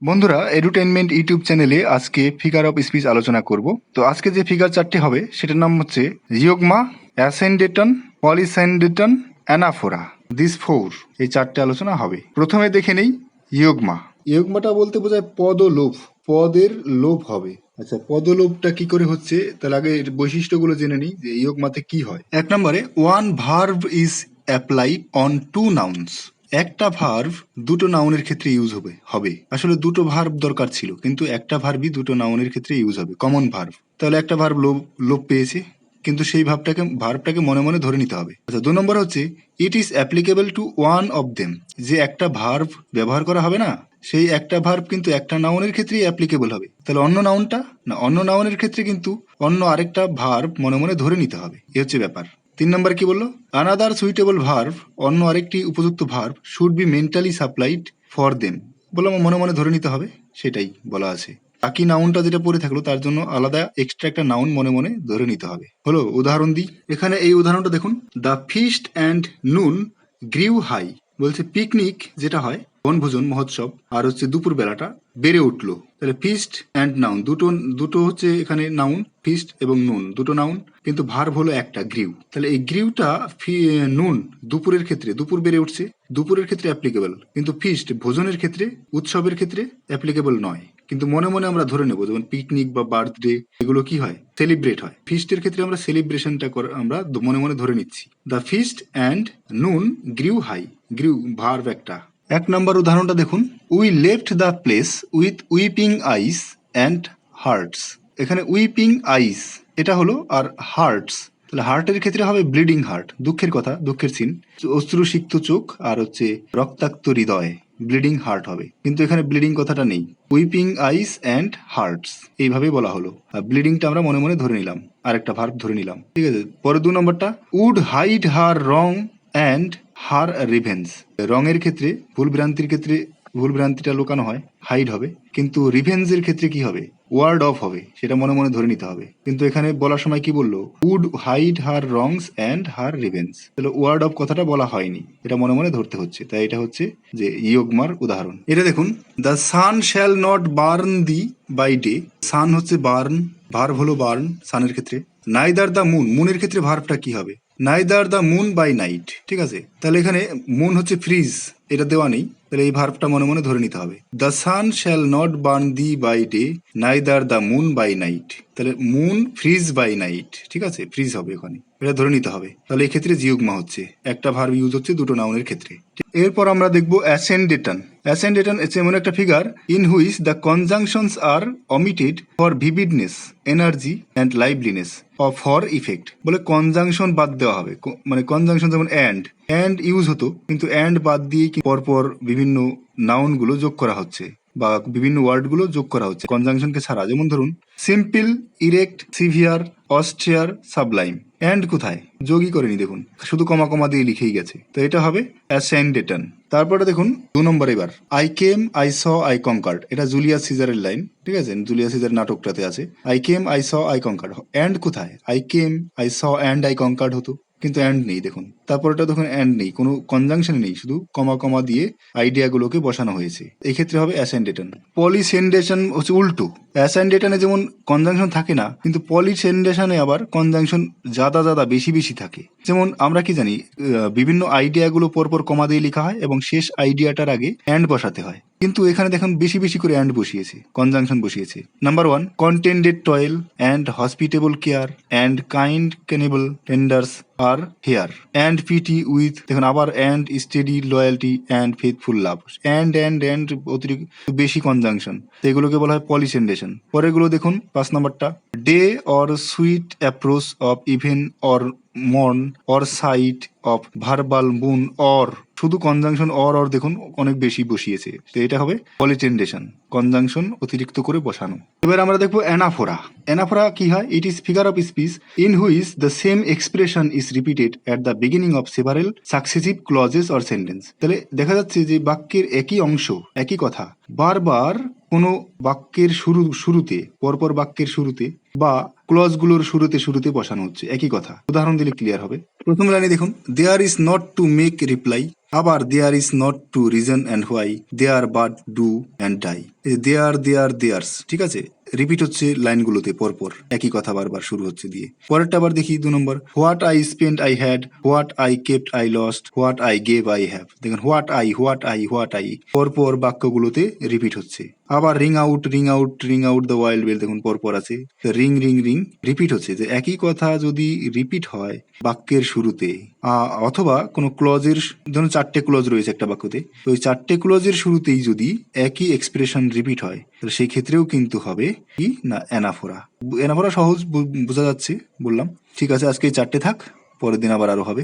বন্ধুরা, এডুটেইনমেন্ট ইউটিউব চ্যানেলে আজকে ফিগার অফ স্পিচ আলোচনা করব। তো আজকে যে ফিগার চারটি হবে সেটার নাম হচ্ছে জিওগমা, অ্যাসেন্ডেটন, পলিস্যান্ডেটন, অ্যানাফোরা। দিস ফোর, এই চারটে আলোচনা হবে। প্রথমে দেখে নেই ইয়োগমা। ইয়োগমাটা বলতে বোঝায় পদ ও লোভ, পদের লোভ হবে। আচ্ছা, পদলোভটা কি করে হচ্ছে তাহলে আগে এর বৈশিষ্ট্যগুলো জেনে নিই যে ইয়োগমাতে কি হয়। এক নম্বরে, one verb is applied on to nouns. একটা ভার্ব দুটো নাউনের ক্ষেত্রে ইউজ হবে আসলে দুটো ভার্ব দরকার ছিল, কিন্তু একটা ভার্বই দুটো নাউনের ক্ষেত্রে ইউজ হবে, কমন ভার্ব। তাহলে একটা ভার্ব লোভ পেয়েছে, কিন্তু সেই ভার্বটাকে মনে মনে ধরে নিতে হবে। আচ্ছা, 2 নম্বর হচ্ছে it is applicable to one of them. যে একটা ভার্ব ব্যবহার করা হবে না, সেই একটা ভার্ব কিন্তু একটা নাউনের ক্ষেত্রেই অ্যাপ্লিকেবল হবে। তাহলে অন্য নাউনটা না, অন্য নাউনের ক্ষেত্রে কিন্তু অন্য আরেকটা ভার্ব মনে মনে ধরে নিতে হবে। এ হচ্ছে ব্যাপার। 3 নম্বর কি বললো, আনাদার সুইটেবল ভার্ব, অন্য আরেকটি উপযুক্ত verb should be mentally supplied for them. বললাম মনে মনে ধরে নিতে হবে, সেটাই বলা আছে। বাকি নাউনটা যেটা পড়ে থাকলো তার জন্য আলাদা এক্সট্রা একটা নাউন মনে মনে ধরে নিতে হবে। হলো, উদাহরণ দিই। এখানে এই উদাহরণটা দেখুন, দ্য ফিস্ট অ্যান্ড নুন গ্রিউ হাই। বলছে পিকনিক যেটা হয়, বনভোজন মহোৎসব, আর হচ্ছে দুপুর বেলাটা বেড়ে উঠলো। তাহলে ফিস্ট অ্যান্ড নাউন, দুটো দুটো হচ্ছে এখানে নাউন, ফিস্ট এবং নুন দুটো নাউন, কিন্তু ভার্ব হলো একটা, গ্রিউ। তাহলে এই গ্রিউটা নুন দুপুরের ক্ষেত্রে, দুপুর বেড়ে উঠছে, দুপুরের ক্ষেত্রে অ্যাপ্লিকেবল, কিন্তু ফিস্ট ভোজনের ক্ষেত্রে, উৎসবের ক্ষেত্রে অ্যাপ্লিকেবল নয়। কিন্তু মনে মনে আমরা ধরে নেবো, যেমন পিকনিক বা বার্থডে এগুলো কি হয়, সেলিব্রেট হয়। ফিস্টের ক্ষেত্রে আমরা সেলিব্রেশনটা আমরা মনে মনে ধরে নিচ্ছি। দ্য ফিস্ট অ্যান্ড নুন গ্রিউ হাই, গ্রিউ ভার্ব একটা। 1 নম্বর উদাহরণটা দেখুন, we left the place with weeping eyes and hearts. এখানে উইপিং আইস এটা হলো, আর হার্টস, তাহলে হার্টের ক্ষেত্রে হবে ব্লিডিং হার্ট, দুঃখের কথা, দুঃখের চিন, অশ্রুসিক্ত চোখ, আর হচ্ছে রক্তাক্ত হৃদয়, ব্লিডিং হার্ট হবে। কিন্তু এখানে ব্লিডিং কথাটা নেই, উইপিং আইস অ্যান্ড হার্টস এইভাবে বলা হলো। আর ব্লিডিংটা আমরা মনে মনে ধরে নিলাম, আর একটা ভার্ব ধরে নিলাম, ঠিক আছে। পরে 2 নম্বরটা, would hide her wrong and her revenge. রঙের ক্ষেত্রে, ভুল ভ্রান্তিটা লুকানো হয়, হাইড হবে, কিন্তু রিভেঞ্জের ক্ষেত্রে কি হবে, ওয়ার্ড অফ হবে, সেটা মনে মনে ধরে নিতে হবে। কিন্তু এখানে বলার সময় কি বললো, would hide her wrongs and her revenge, তাহলে ওয়ার্ড অফ কথাটা বলা হয়নি, এটা মনে মনে ধরতে হচ্ছে। তাই এটা হচ্ছে যে ইয়োগমার উদাহরণ। এটা দেখুন, the sun shall not burn thee by day. Sun হচ্ছে বার্ন, ভার্ব হলো বার্ন সানের ক্ষেত্রে। নাইদার দ্য মুন, মুনের ক্ষেত্রে ভার্বটা কি হবে, neither the moon by night, ঠিক আছে। তাহলে এখানে মুন হচ্ছে ফ্রিজ, এটা দেওয়া নেই, তাহলে এই ভার্বটা মনে মনে ধরে নিতে হবে। The sun shall not burn thee by day, neither the moon by night. তাহলে মুন ফ্রিজ বাই নাইট, ঠিক আছে, ফ্রিজ হবে ওখানে, এটা ধরে নিতে হবে। তাহলে এই ক্ষেত্রে জিওগমা হচ্ছে, একটা ভার্ব ইউজ হচ্ছে দুটো নাউনের ক্ষেত্রে। এরপর আমরা দেখবো অ্যাসেন্ডেটন। অ্যাসেন্ডেটন হচ্ছে এমন একটা figure in which the conjunctions are omitted for vividness, energy and liveliness of for effect. বলে কনজাংশন বাদ দেওয়া হবে, মানে কনজাংশন যেমন অ্যান্ড ইউজ হতো, কিন্তু অ্যান্ড বাদ দিয়ে পরপর বিভিন্ন নাউনগুলো যোগ করা হচ্ছে, বা বিভিন্ন ওয়ার্ডগুলো যোগ করা হচ্ছে কনজাংশনকে ছাড়া। যেমন ধরুন, সিম্পল, ইরেক্ট, সিভিয়ার, অস্ট্রিয়ার, সাবলাইম। অ্যান্ড কোথায়, যোগই করেনি, দেখুন শুধু কমা কমা দিয়ে লিখেই গেছে, তো এটা হবে অ্যাসেন্ডেটন। তারপরে দেখুন 2 নম্বর, এবার I came I saw I conquered, এটা জুলিয়াস সিজারের লাইন, ঠিক আছে, জুলিয়াস সিজার নাটকটাতে আছে। I came I saw I conquered, and কোথায়, I came I saw and I conquered হতো, কিন্তু অ্যান্ড নেই, দেখুন তারপর এটা দেখুন অ্যান্ড নেই, কোনো কনজাংশন নেই, শুধু কমা কমা দিয়ে আইডিয়াগুলোকে বসানো হয়েছে, এই ক্ষেত্রে হবে অ্যাসেন্ডেটন। পলিসেন্ডেশন হচ্ছে উল্টো, অ্যাসেন্ডেটনে যেমন কনজাংশন থাকে না, কিন্তু পলিসেন্ডেশনে আবার কনজাংশন জাদা বেশি বেশি থাকে। যেমন আমরা কি জানি, বিভিন্ন আইডিয়াগুলো পরপর কমা দিয়ে লেখা হয় এবং শেষ আইডিয়াটার আগে অ্যান্ড বসাতে হয়, কিন্তু এখানে দেখুন বেশি বেশি করে অ্যান্ড বসিয়েছে, কনজাংশন বসিয়েছে। Number 1, contented toil and hospitable care and kind connubial tenderness are here and piety with, দেখুন আবার and steady loyalty and faithful love, and অতিরিক্ত বেশি কনজাংশন, এগুলোকে বলা হয় পলিসেন্ডেশন। পরেরগুলো দেখুন, 5 নম্বরটা, day or sweet approach of even or morn or sight of vernal moon or, শুধু কনজাংশন অর দেখুন অনেক বেশি বসিয়েছে, তো এটা হবে পলিটেন্ডেশন, কনজাংশন অতিরিক্ত করে বসানো। এবার আমরা দেখবো অ্যানাফোরা। অ্যানাফোরা কি হয়, it is figure of speech in which the same expression is repeated at the beginning of several successive clauses or sentence. তাহলে দেখা যাচ্ছে যে বাক্যের একই অংশ, একই কথা বারবার কোনো বাক্যের শুরুতে, পরপর বাক্যের শুরুতে বা ক্লজগুলোর শুরুতে বসানো হচ্ছে একই কথা। উদাহরণ দিলে ক্লিয়ার হবে। প্রথম লাইনে দেখুন, there is not to make reply, আবার there is not to reason and why, there but do and die. There theirs, ঠিক আছে, রিপিট হচ্ছে লাইনগুলোতে পরপর, একই কথা বারবার শুরু হচ্ছে দিয়ে। পরেরটা আবার দেখি 2 নম্বর, what I spend I had, what I kept I lost, what I gave I have. দেখেন হোয়াট আই পরপর বাক্যগুলোতে রিপিট হচ্ছে। আবার ring out the wild bell, দেখুন পরপর আছে। রিং রিপিট হচ্ছে। যে একই কথা যদি রিপিট হয় বাক্যের শুরুতে অথবা কোনো ক্লজের, ধরুন 4টে ক্লজ রয়েছে একটা বাক্যতে, তো ওই 4টে ক্লজের শুরুতেই যদি একই এক্সপ্রেশন রিপিট হয় তাহলে সেই ক্ষেত্রেও কিন্তু হবে কি না অ্যানাফোরা। অ্যানাফোরা সহজ বোঝা যাচ্ছে বললাম। ঠিক আছে, আজকে এই 4টে থাক, পরের দিন আবার আরো হবে।